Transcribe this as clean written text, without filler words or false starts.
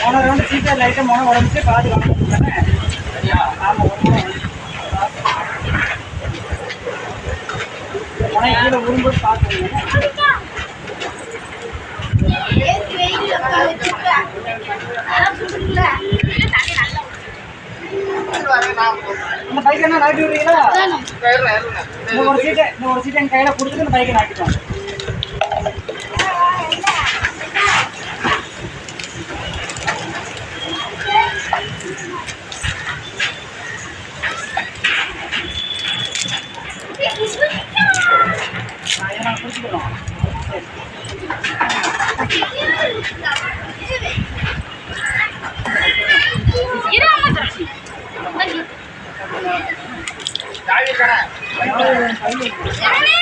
போன ரவுண்டு சீக்கிரம் லைட்டாக மொனை உடம்புச்சு பாதி வாங்கிட்டானே. ஆமாம் ஒரு மொனை கீழே விழும்போது பார்த்துருங்க. இந்த பைக் என்ன நாட்டி விடுறீங்களா? இந்த ஒரு சீட்டை என் கையில் கொடுத்துட்டு இந்த பைக்கை நாட்டிட்டோம். நான் கொடுத்துக்கிறோம். சரி